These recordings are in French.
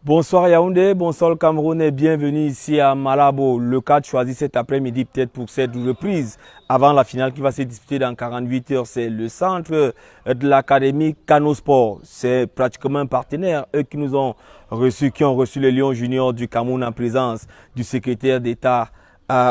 Bonsoir Yaoundé, bonsoir le Cameroun et bienvenue ici à Malabo. Le cadre choisi cet après-midi peut-être pour cette reprise avant la finale qui va se disputer dans 48 heures. C'est le centre de l'académie Kano Sport. C'est pratiquement un partenaire, eux qui nous ont reçus, qui ont reçu les Lions Juniors du Cameroun en présence du secrétaire d'État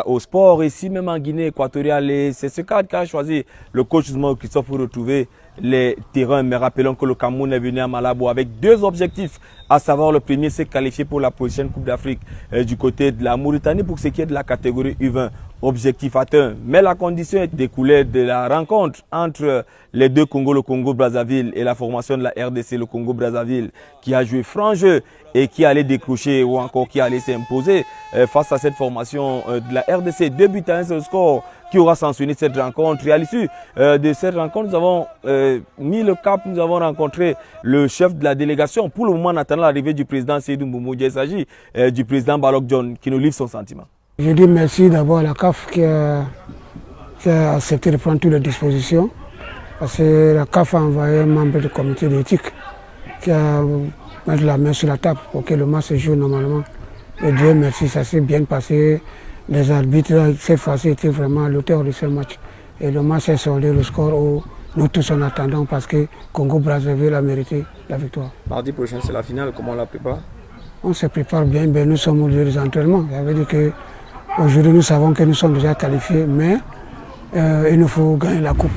au sport, ici même en Guinée équatoriale. Et c'est ce cadre qu'a choisi le coach Christophe pour retrouver les terrains. Mais rappelons que le Cameroun est venu à Malabo avec deux objectifs, à savoir le premier, c'est qualifier pour la prochaine Coupe d'Afrique du côté de la Mauritanie pour ce qui est de la catégorie U20. Objectif atteint. Mais la condition est découlée de la rencontre entre les deux Congos, le Congo-Brazzaville et la formation de la RDC, le Congo-Brazzaville, qui a joué franc jeu et qui allait décrocher ou encore qui allait s'imposer face à cette formation de la RDC. 2-1, c'est le score qui aura sanctionné cette rencontre. Et à l'issue de cette rencontre, nous avons mis le cap, nous avons rencontré le chef de la délégation. Pour le moment, en attendant l'arrivée du président Seydou Mboumoudji, il s'agit du président Balok John qui nous livre son sentiment. Je dis merci d'abord à la CAF qui a accepté de prendre toutes les dispositions. Parce que la CAF a envoyé un membre du comité d'éthique qui a mis la main sur la table pour que le match se joue normalement. Et Dieu merci, ça s'est bien passé. Les arbitres, cette fois-ci, étaient vraiment à l'auteur de ce match. Et le match est soldé, le score où nous tous en attendons parce que Congo-Brazzaville a mérité la victoire. Mardi prochain, c'est la finale. Comment on la prépare? On se prépare bien, ben nous sommes au lieu des entraînements. Ça veut dire que aujourd'hui, nous savons que nous sommes déjà qualifiés, mais il nous faut gagner la coupe.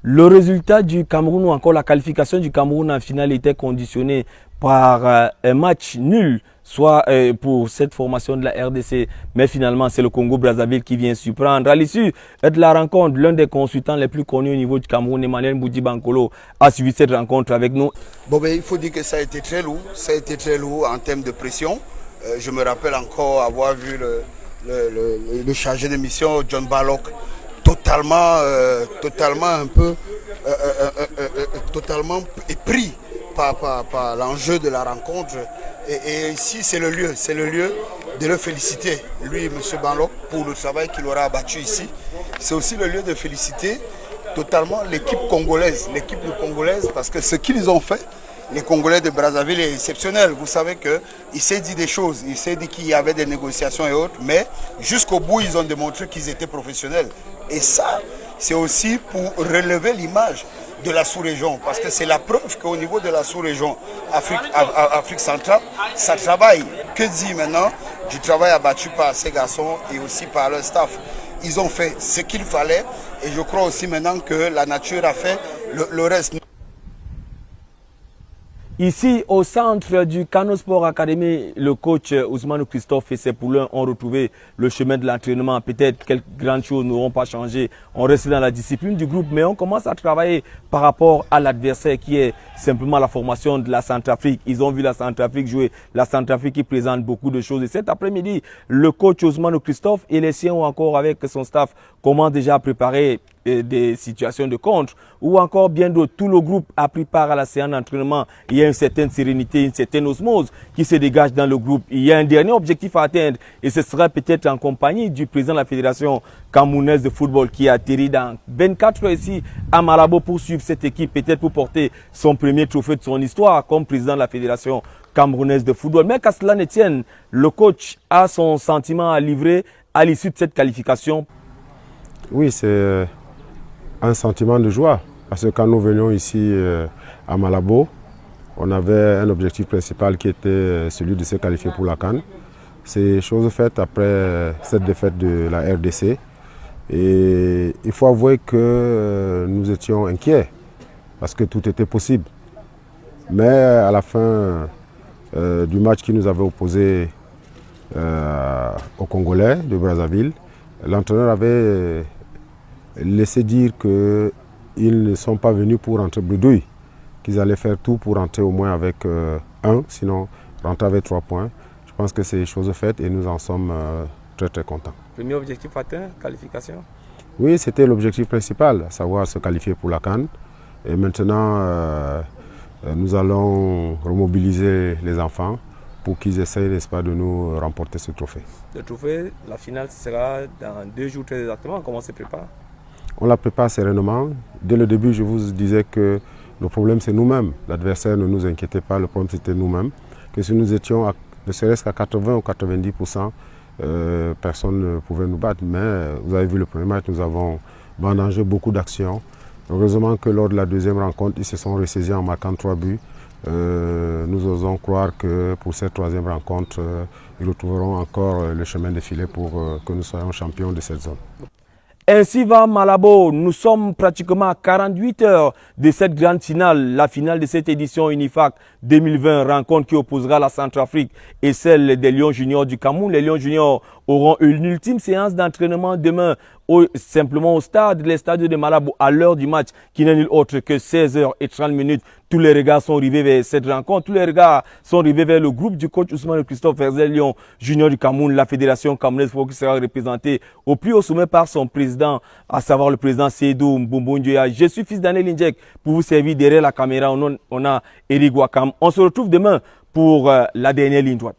Le résultat du Cameroun ou encore la qualification du Cameroun en finale était conditionnée par un match nul, soit pour cette formation de la RDC. Mais finalement, c'est le Congo-Brazzaville qui vient surprendre. À l'issue de la rencontre, l'un des consultants les plus connus au niveau du Cameroun, Emmanuel Boudi Bankolo, a suivi cette rencontre avec nous. Bon, ben, il faut dire que ça a été très lourd. Ça a été très lourd en termes de pression. Je me rappelle encore avoir vu le chargé de mission, John Balok, totalement épris par l'enjeu de la rencontre. Et ici, c'est le lieu de le féliciter, lui, M. Balok, pour le travail qu'il aura abattu ici. C'est aussi le lieu de féliciter totalement l'équipe congolaise, parce que ce qu'ils ont fait, les Congolais de Brazzaville est exceptionnel. Vous savez qu'il s'est dit des choses, il s'est dit qu'il y avait des négociations et autres, mais jusqu'au bout, ils ont démontré qu'ils étaient professionnels. Et ça, c'est aussi pour relever l'image de la sous-région, parce que c'est la preuve qu'au niveau de la sous-région Afrique centrale, ça travaille. Que dit maintenant du travail abattu par ces garçons et aussi par leur staff? Ils ont fait ce qu'il fallait et je crois aussi maintenant que la nature a fait le reste. Ici, au centre du Kano Sport Academy, le coach Ousmane Christophe et ses poulains ont retrouvé le chemin de l'entraînement. Peut-être quelques grandes choses n'auront pas changé. On reste dans la discipline du groupe, mais on commence à travailler par rapport à l'adversaire qui est simplement la formation de la Centrafrique. Ils ont vu la Centrafrique jouer. La Centrafrique qui présente beaucoup de choses. Et cet après-midi, le coach Ousmane Christophe et les siens ont encore avec son staff commencent déjà à préparer des situations de contre ou encore bien d'autres. Tout le groupe a pris part à la séance d'entraînement. Il y a une certaine sérénité, une certaine osmose qui se dégage dans le groupe. Il y a un dernier objectif à atteindre et ce sera peut-être en compagnie du président de la Fédération camerounaise de football qui a atterri dans 24 heures ici à Malabo pour suivre cette équipe, peut-être pour porter son premier trophée de son histoire comme président de la Fédération camerounaise de football. Mais qu'à cela ne tienne, le coach a son sentiment à livrer à l'issue de cette qualification. Oui, c'est un sentiment de joie parce que quand nous venions ici à Malabo, on avait un objectif principal qui était celui de se qualifier pour la CAN. C'est chose faite après cette défaite de la RDC et il faut avouer que nous étions inquiets parce que tout était possible. Mais à la fin du match qui nous avait opposé aux Congolais de Brazzaville, l'entraîneur avait laissé dire qu'ils ne sont pas venus pour rentrer bredouille, qu'ils allaient faire tout pour rentrer au moins avec 1, sinon rentrer avec 3 points. Je pense que c'est chose faite et nous en sommes très très contents. Premier objectif atteint, qualification? Oui, c'était l'objectif principal, à savoir se qualifier pour la CAN. Et maintenant, nous allons remobiliser les enfants pour qu'ils essayent, n'est-ce pas, de nous remporter ce trophée. Le trophée, la finale sera dans 2 jours très exactement. Comment on se prépare? On la prépare sereinement. Dès le début, je vous disais que le problème, c'est nous-mêmes. L'adversaire, ne nous inquiétez pas, le problème, c'était nous-mêmes. que si nous étions ne serait-ce qu'à 80 ou 90%, personne ne pouvait nous battre. Mais vous avez vu le premier match, nous avons vendangé beaucoup d'actions. Heureusement que lors de la deuxième rencontre, ils se sont ressaisis en marquant 3 buts. Nous osons croire que pour cette troisième rencontre, ils retrouveront encore le chemin défilé pour que nous soyons champions de cette zone. Ainsi va Malabo. Nous sommes pratiquement à 48 heures de cette grande finale, la finale de cette édition UNIFAC 2020, rencontre qui opposera la Centrafrique et celle des Lions Juniors du Cameroun. Les Lions Juniors auront une ultime séance d'entraînement demain simplement au stade, les stades de Malabo, à l'heure du match, qui n'est nul autre que 16h30. Tous les regards sont rivés vers cette rencontre. Tous les regards sont rivés vers le groupe du coach Ousmane Christophe Herzel, Lion Junior du Cameroun. La fédération camerounaise qui sera représentée au plus haut sommet par son président, à savoir le président Seydou Mbombo Ndioya. Je suis fils d'Anel Indjek pour vous servir derrière la caméra. On a Eric Wakam. On se retrouve demain pour la dernière ligne droite.